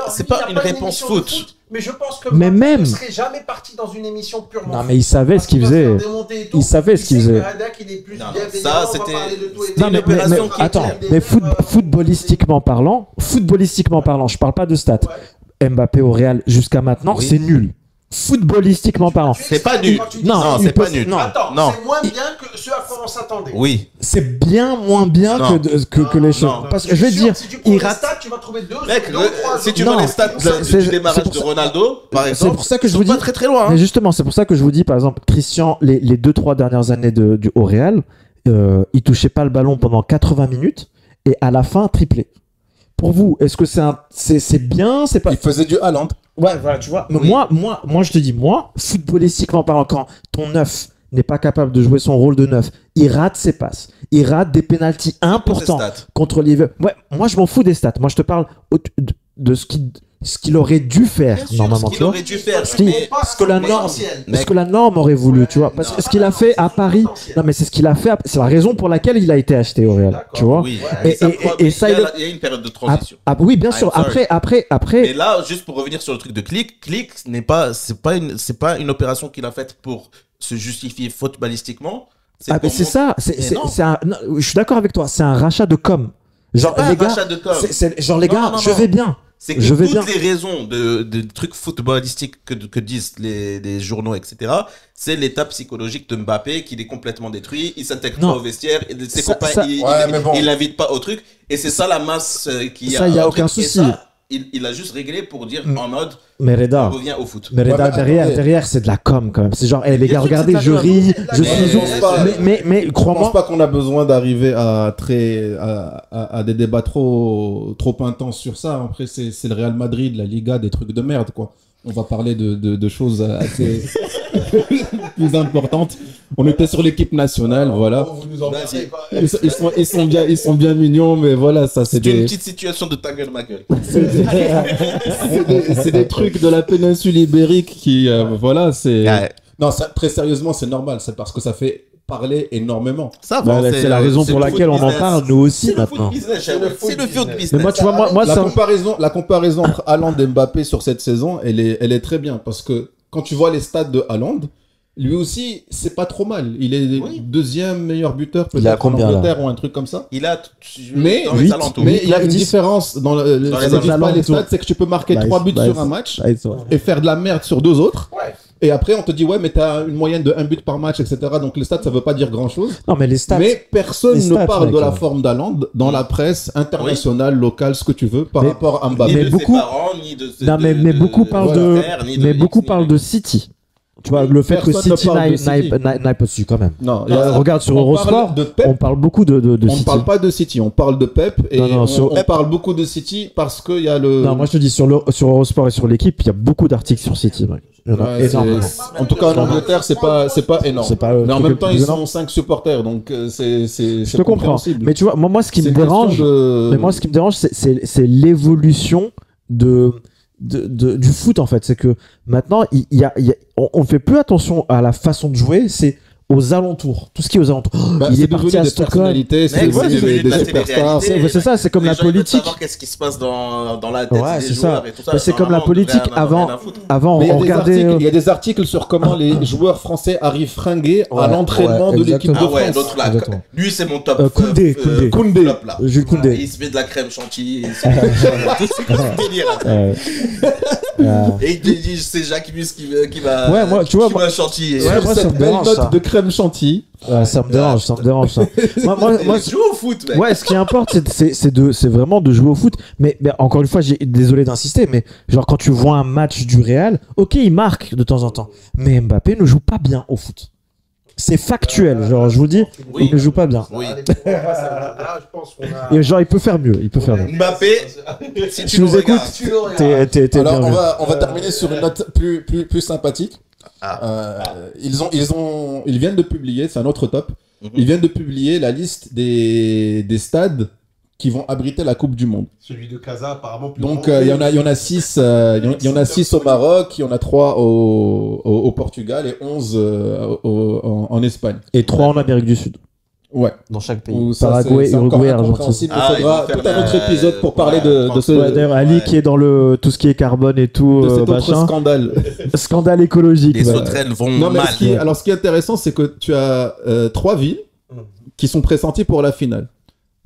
C'est pas une réponse foot. Mais je pense que même ne serait jamais parti dans une émission purement. Non, mais il savait ce qu'il faisait. Il savait ce qu'il faisait. Ça, c'était une opération qui. Attends, mais footballistiquement parlant, je parle pas de stats. Mbappé au Real jusqu'à maintenant, c'est nul. Footballistiquement parlant, c'est pas nul. Non, c'est pas nul. Attends, c'est moins bien que ce à quoi on s'attendait. Oui. C'est bien moins bien que les choses. Parce que je vais te dire, si tu prends les stats, tu vas trouver deux. Mec, si tu vois les stats du démarrage de Ronaldo, par exemple, c'est pour ça que je vous dis pas très loin. Mais justement, c'est pour ça que je vous dis, par exemple, Christian, les 2-3 dernières années au Real, il touchait pas le ballon pendant 80 minutes et à la fin triplé. Pour vous, est-ce que c'est bien, c'est pas? Il faisait du Haaland. Ouais, voilà, tu vois. Mais moi, je te dis, footballistiquement parlant, quand ton neuf n'est pas capable de jouer son rôle de neuf, il rate ses passes, il rate des pénaltys importants contre Liverpool. Ouais, moi, je m'en fous des stats. Moi, je te parle de ce qu'il aurait dû faire normalement, tu vois. Ce que la norme aurait voulu, tu vois. Parce que ce qu'il a fait à Paris, non mais c'est ce qu'il a fait, c'est la raison pour laquelle il a été acheté au Real, tu vois. Oui, et ça, il y a une période de transition. Oui, bien sûr. Après. Mais là, juste pour revenir sur le truc de Click c'est pas une opération qu'il a faite pour se justifier footballistiquement. C'est ça. Je suis d'accord avec toi. C'est un rachat de com. Genre les gars, je vais bien. C'est que toutes les raisons de trucs footballistiques que disent les journaux, etc., c'est l'état psychologique de Mbappé qui est complètement détruit. Il s'intègre pas au vestiaire. Ses copains, il l'invite pas au truc. Et c'est ça la masse qui a. Ça, il n'y a aucun souci. il a juste réglé pour dire en mode mais Reda, on revient au foot. Mais Reda, derrière c'est de la com quand même. C'est genre, les gars, regardez, je ris, je suis. Mais crois-moi. Je pense pas qu'on a besoin d'arriver à des débats trop intenses sur ça. Après, c'est le Real Madrid, la Liga, des trucs de merde, quoi. On va parler de choses assez plus importantes. On était sur l'équipe nationale, voilà. Ils sont bien mignons, mais voilà, ça c'est une petite situation de ta gueule, ma gueule. C'est des trucs de la péninsule ibérique qui, voilà, c'est. Non, ça, très sérieusement, c'est normal. C'est parce que ça fait parler énormément. Ça va. C'est la raison pour laquelle on en parle, nous aussi, maintenant. C'est le foot business. Mais moi, tu vois, la comparaison entre Haaland et Mbappé sur cette saison, elle est très bien. Parce que quand tu vois les stats de Haaland, lui aussi, c'est pas trop mal. Il est deuxième meilleur buteur peut-être en Angleterre ou un truc comme ça. Il a mais il y a une différence dans les stats, c'est que tu peux marquer 3 buts sur un match et faire de la merde sur 2 autres. Et après, on te dit, ouais, mais t'as une moyenne de 1 but par match, etc. Donc, les stats, ça veut pas dire grand-chose. Non, mais les stats. Mais personne ne parle de la forme d'Haaland dans la presse internationale, locale, ce que tu veux, par rapport à Mbappé. Mais beaucoup parlent de City. Tu vois, le fait que City n'aille pas dessus quand même. Non, regarde sur Eurosport, on parle beaucoup de City. On ne parle pas de City, on parle de Pep. Et on parle beaucoup de City parce qu'il y a le. Non, moi je te dis, sur Eurosport et sur l'équipe, il y a beaucoup d'articles sur City. Il y en a énormément. En tout cas, en Angleterre, c'est pas énorme. Mais en même temps, ils sont 5 supporters, donc c'est. Je te comprends. Mais tu vois, moi, ce qui me dérange, c'est l'évolution du foot en fait. C'est que maintenant on fait plus attention à la façon de jouer, c'est aux alentours, tout ce qui est aux alentours. Il est parti à Stockholm, des superstars. C'est ça, c'est comme la politique. Qu'est-ce qui se passe dans la tête des joueurs et tout ça. C'est comme la politique avant on regardait. Il y a des articles sur comment les joueurs français arrivent fringués à l'entraînement de l'équipe de France. Lui c'est mon top. Koundé. Jules Koundé. Il se met de la crème chantilly. Et il te dit c'est Jacques Mus qui va. Ouais, moi tu vois moi chantilly. Cette belle note de crème chantilly. Ça me dérange ça. moi joue au foot, mec. Ouais, ce qui importe c'est vraiment de jouer au foot, mais encore une fois, désolé d'insister, mais genre quand tu vois un match du Real, OK, il marque de temps en temps, mais Mbappé ne joue pas bien au foot. C'est factuel, genre je vous dis, il ne joue pas bien. Oui. Et genre il peut faire mieux, Mbappé, si tu nous écoutes, t'es alors on va terminer sur une note plus sympathique. Ils viennent de publier, c'est un autre top. Ils viennent de publier la liste des stades qui vont abriter la Coupe du Monde. Celui de Casa apparemment plus. Donc il y en a 6 il y en a 6 au Maroc, il y en a 3 au Portugal et 11 en Espagne. Et 3 en Amérique du Sud. Ouais. Dans chaque pays. Paraguay, Uruguay, Argentine. Il faudra tout un autre épisode pour parler de ce. D'ailleurs, Ali qui est dans tout ce qui est carbone et tout. De cet autre scandale. Scandale écologique. Les sauterelles vont mal. Alors, ce qui est intéressant, c'est que tu as 3 villes qui sont pressenties pour la finale.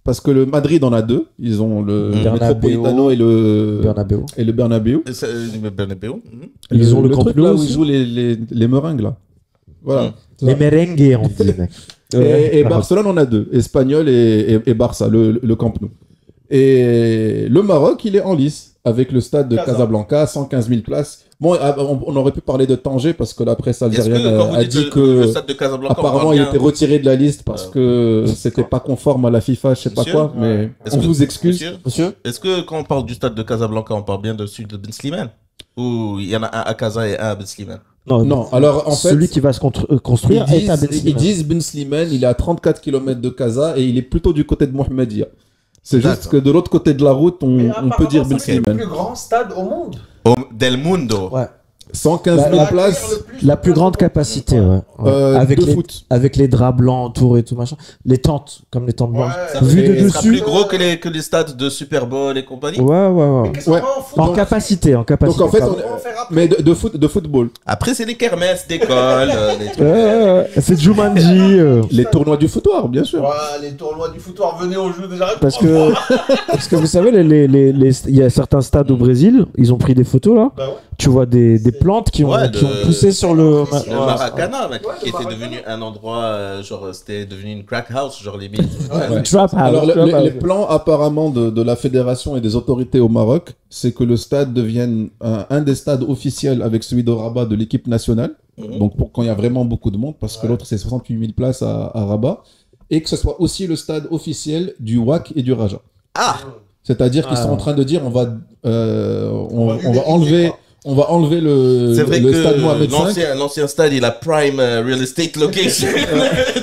Parce que le Madrid en a 2. Ils ont le Metropolitano et le Bernabéu. Ils ont le truc là où ils jouent les meringues là. Voilà. Les merengues, on dit, mec. Et Barcelone en a 2, Espagnol et Barça, le Camp Nou. Et le Maroc, il est en lice avec le stade de Casablanca, 115 000 places. Bon, on aurait pu parler de Tanger parce que la presse algérienne a dit que apparemment il était retiré de la liste parce que c'était pas conforme à la FIFA, je sais pas quoi, mais on vous excuse. Monsieur, est-ce que quand on parle du stade de Casablanca, on parle bien de celui de Ben Slimane ou il y en a un à Casa et un à Ben Slimane? Non, alors en fait, celui qui va se construire est à Ben Slimane. Ils disent Ben Slimane, il est à 34 km de Casa et il est plutôt du côté de Mohamedia. C'est juste que de l'autre côté de la route, on peut dire Ben Slimane. C'est le plus grand stade au monde. Del Mundo. Ouais. 115 000 places. La plus grande capacité, avec les draps blancs autour et tout machin. Les tentes, comme les tentes blanches. Vu de dessus. C'est plus gros que les stades de Super Bowl et compagnie. Ouais. En capacité. Donc en fait, mais de football. Après, c'est les kermesses d'école. C'est Jumanji. Les tournois du footoir, bien sûr. Ouais, les tournois du footoir, venez au jeu déjà. Parce que vous savez, il y a certains stades au Brésil, ils ont pris des photos là. tu vois des plantes qui ont poussé sur le Maracana, qui était devenu un endroit, genre c'était devenu une crack house, genre les trap house. Alors les plans apparemment de la fédération et des autorités au Maroc, c'est que le stade devienne un des stades officiels avec celui de Rabat de l'équipe nationale. Donc pour quand il y a vraiment beaucoup de monde, parce que l'autre c'est 68 000 places à Rabat, et que ce soit aussi le stade officiel du WAC et du Raja. C'est-à-dire qu'ils sont en train de dire on va enlever le stade Mohamed V. L'ancien stade, il a prime real estate location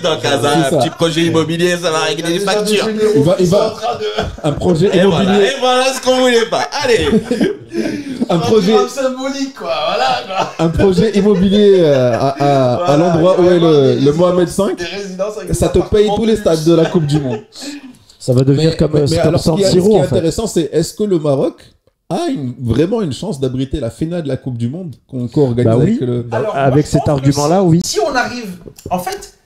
dans Casa, un petit projet immobilier, ça va régler les factures. Il va un projet immobilier. Et voilà ce qu'on voulait pas. Allez. Un projet symbolique quoi, voilà quoi. Un projet immobilier à l'endroit où est le Mohamed V. Ça te paye tous les stades de la Coupe du Monde. Ça va devenir comme San Siro. Ce qui est intéressant, c'est est-ce que le Maroc a vraiment une chance d'abriter la finale de la Coupe du Monde qu'on co-organise avec cet argument-là, oui. Si on arrive, en fait,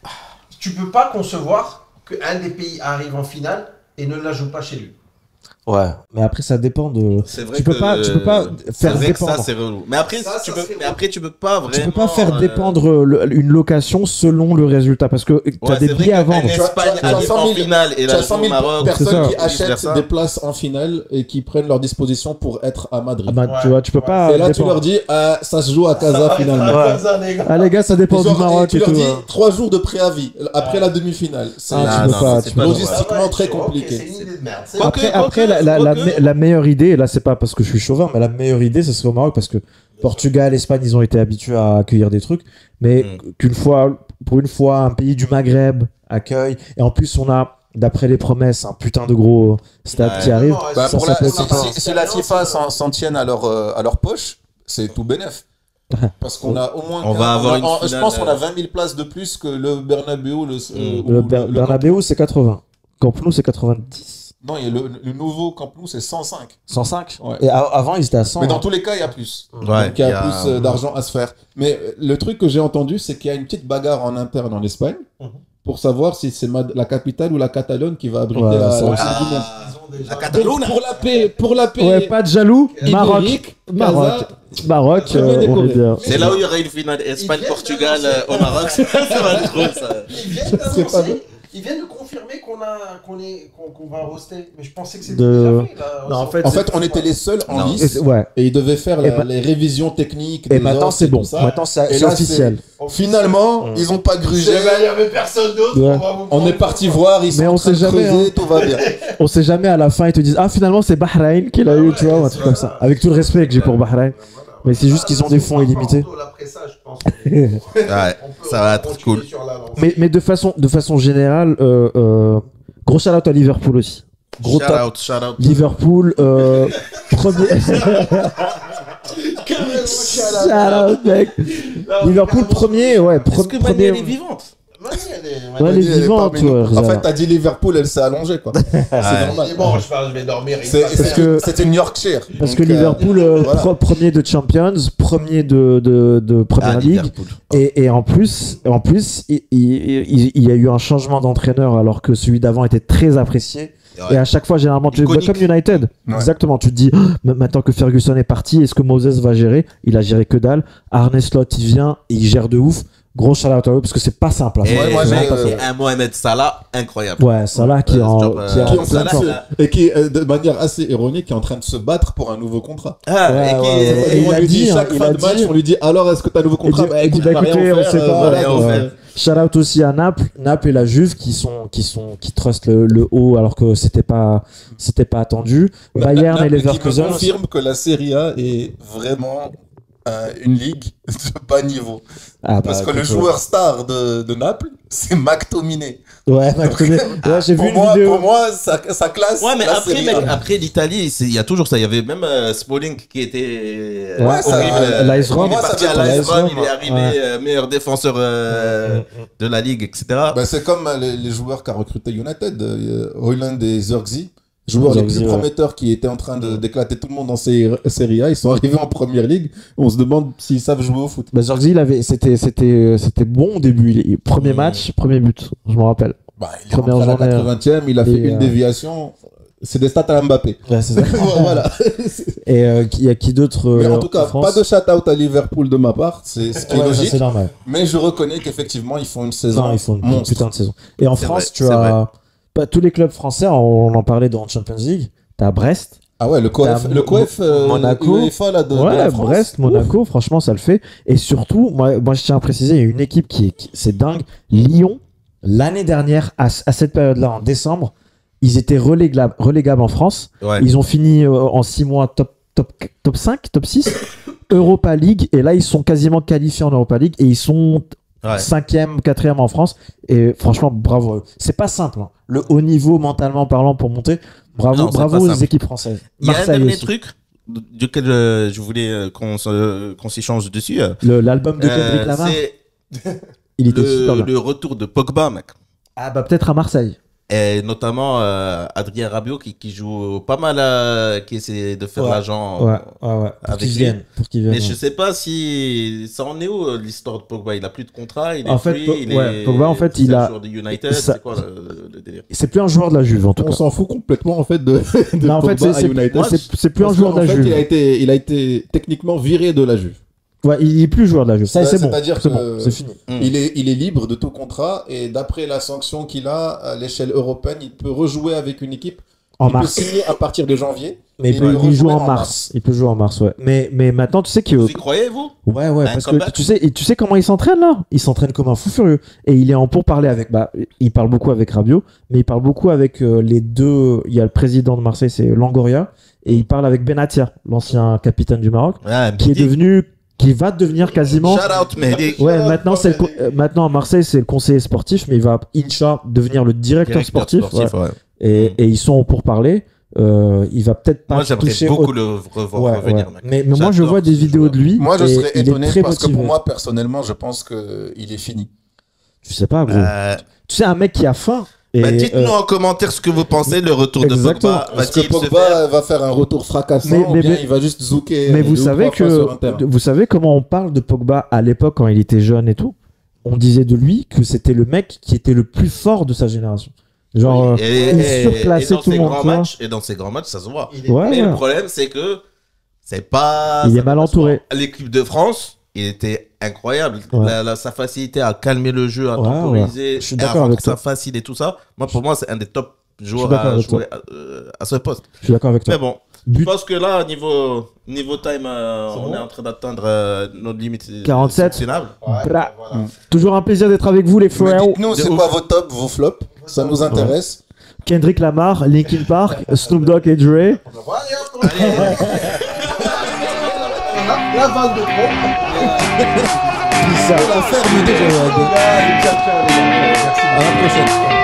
tu peux pas concevoir qu'un des pays arrive en finale et ne la joue pas chez lui. Ouais, mais après ça dépend de. C'est vrai tu peux pas faire dépendre. Ça c'est relou. Mais après tu peux pas vraiment. Tu peux pas faire dépendre une location selon le résultat parce que t'as des billets à vendre. Espagne arrive en finale et là 100 000 personnes qui achètent des places en finale et qui prennent leur disposition pour être à Madrid. Tu vois, tu peux pas. Et là tu leur dis ça se joue à Casa finalement. Ah les gars, ça dépend du Maroc et tout. Tu leur dis 3 jours de préavis après la demi-finale. C'est logistiquement très compliqué. Après la meilleure idée, et là c'est pas parce que je suis chauvin, mais la meilleure idée ce serait au Maroc parce que Portugal, Espagne, ils ont été habitués à accueillir des trucs, mais pour une fois, un pays du Maghreb accueille, et en plus on a, d'après les promesses, un putain de gros stade qui arrive. Si la FIFA s'en tienne à leur poche, c'est tout bénef. Parce qu'on a au moins. Je pense qu'on a 20 000 places de plus que le Bernabéu. Le Bernabéu c'est 80. Camp Nou c'est 90. Non, il y a le nouveau Camp Nou, c'est 105. 105 ouais. Et avant, ils étaient à 100. Mais dans tous les cas, il y a plus. Ouais, donc, il y a plus d'argent à se faire. Mais le truc que j'ai entendu, c'est qu'il y a une petite bagarre en interne en Espagne pour savoir si c'est la capitale ou la Catalogne qui va abriter la Catalogne. Pour la paix. Ouais, pas de jaloux. Maroc. C'est là où il y aura une finale Espagne-Portugal au Maroc. Ça va être trop ça. Ils viennent de confirmer qu'on va hoster, mais je pensais que c'était déjà fait. Là, en fait, on était les seuls en lice et ils devaient faire les révisions techniques. Et maintenant, c'est bon. Maintenant, c'est officiel. Finalement, ils n'ont pas grugé. Il n'y avait personne d'autre. On est parti voir, ils sont en train de creuser, tout va bien. On sait jamais à la fin, ils te disent finalement, c'est Bahreïn qui l'a eu, tu vois, un truc comme ça. Avec tout le respect que j'ai pour Bahreïn. Mais c'est juste qu'ils ont des fonds illimités. Ouais, ça va être cool. Mais de façon générale, gros shout-out à Liverpool aussi. Gros shout-out. Liverpool, premier. Shout-out, mec. Liverpool, premier, ouais. Est-ce que Manu, elle est vivante? Elle est vivante, en fait, t'as dit Liverpool, elle s'est allongée, quoi. C'est normal. Bon, je vais dormir. C'était New Yorkshire. Parce que Liverpool, premier de Champions, premier de Première Ligue. Et en plus, il y a eu un changement d'entraîneur alors que celui d'avant était très apprécié. Et à chaque fois, généralement, tu comme United. Ouais. Exactement. Tu te dis, maintenant que Ferguson est parti, est-ce que Moses va gérer? Il a géré que dalle. Arne Slot, il vient et il gère de ouf. Gros shout-out à eux parce que c'est pas simple. Et un Mohamed Salah incroyable. Ouais, Salah qui est en et qui de manière assez ironique est en train de se battre pour un nouveau contrat. Et il a dit chaque fin de match, on lui dit alors est-ce que t'as un nouveau contrat? Il dit écoutez, on sait pas. Shout-out aussi à Naples et la Juve qui trustent le haut alors que c'était pas attendu. Bayern et Leverkusen confirme que la Serie A est vraiment une ligue de bas niveau. Parce que le joueur star de Naples, c'est McTominay. Ouais, McTominay. Ouais, j'ai vu une vidéo. Pour moi, ça classe. Ouais, mais après l'Italie, il y a toujours ça. Il y avait même Smalling qui était l'Ice Rome. Il est parti à l'Ice Rome, il est arrivé meilleur défenseur de la ligue, etc. C'est comme les joueurs qu'a recruté United, Højlund et Zirkzee. Joueurs les plus prometteurs qui étaient en train d'éclater tout le monde en Serie A, ils sont arrivés en Première Ligue. On se demande s'ils savent jouer au foot. Zirkzee, c'était bon au début. Premier match, premier but, je me rappelle. Il est rentré à la 80e, il a fait une déviation. C'est des stats à Mbappé. Ouais, c'est ça. Voilà. Et il y a qui d'autre Mais en tout cas, pas de shout-out à Liverpool de ma part, c'est ce qui est logique. C'est normal. Mais je reconnais qu'effectivement, ils font une saison. Non, ils font une putain de saison. Et en France, tu as tous les clubs français, on en parlait dans Champions League, t'as Brest. Ah ouais, le COEF Monaco, UEFA là de la France. Brest, Monaco, franchement ça le fait. Et surtout, moi je tiens à préciser, il y a une équipe c'est dingue. Lyon, l'année dernière, à cette période-là, en décembre, ils étaient relégables en France. Ouais. Ils ont fini en 6 mois top 5, top 6, Europa League. Et là, ils sont quasiment qualifiés en Europa League. Et ils sont 5e, 4e en France. Et franchement, bravo. C'est pas simple. Hein. Le haut niveau, mentalement parlant, pour monter. Bravo aux équipes françaises. Il y a un dernier truc duquel je voulais qu'on s'échange dessus. L'album de Kendrick Lamar. Il était super bien. Le retour de Pogba, mec. Ah bah peut-être à Marseille. Et notamment Adrien Rabiot qui joue pas mal, qui essaie de faire l'agent avec lui. Pour qu'il vienne. Mais je sais pas si ça en est où l'histoire de Pogba. Il a plus de contrat, il est Pogba en fait il a joueur de United. C'est quoi le délire? C'est plus un joueur de la Juve en tout cas. On s'en fout complètement en fait de non, en fait, à United. C'est plus un joueur de la Juve. Il a été techniquement viré de la Juve. Ouais, il est plus joueur de la Juve. Ça, c'est bon. C'est-à-dire que c'est fini. Il est libre de tout contrat et d'après la sanction qu'il a à l'échelle européenne, il peut rejouer avec une équipe. Il peut signer à partir de janvier. Mais il joue en mars. Il peut jouer en mars, ouais. Mais maintenant, tu sais que. Vous y croyez, vous? Ouais, parce que tu sais comment il s'entraîne là? Il s'entraîne comme un fou furieux. Et il est en pourparlers avec. Il parle beaucoup avec Rabiot, mais il parle beaucoup avec les deux. Il y a le président de Marseille, c'est Longoria, et il parle avec Benatia, l'ancien capitaine du Maroc, qui va devenir quasiment. Shout out, Mehdi. Ouais, maintenant à Marseille, c'est le conseiller sportif, mais il va, Incha, devenir le directeur sportif. Et ils sont pour parler. Il va peut-être pas. Moi, j'aimerais beaucoup le revoir revenir. Mais moi, je vois des vidéos de lui. Moi, je serais étonné parce que pour moi, personnellement, je pense qu'il est fini. Tu sais pas, gros. Tu sais, un mec qui a faim. Dites-nous en commentaire ce que vous pensez le retour de Pogba. Est-ce que Pogba va faire un retour fracassant ou bien il va juste zouker? Mais vous savez comment on parle de Pogba à l'époque quand il était jeune et tout? On disait de lui que c'était le mec qui était le plus fort de sa génération. Genre, il surclassait tout le monde. Et dans ses grands matchs, ça se voit. Mais le problème, c'est que c'est pas. Il est mal entouré. L'équipe de France, il était incroyable. Sa facilité à calmer le jeu, à temporiser, Je suis d'accord avec ça facile et tout ça. Pour moi, c'est un des top joueurs à jouer à ce poste. Je suis d'accord avec toi. Mais bon, je pense que là, niveau time, on est en train d'atteindre notre limite. 47. Toujours un plaisir d'être avec vous, les frères. Dites-nous, c'est quoi vos tops, vos flops? Ça nous intéresse. Kendrick Lamar, Linkin Park, Snoop Dogg et Dre. La vanne de trop. Ça va faire du déjà. À la prochaine.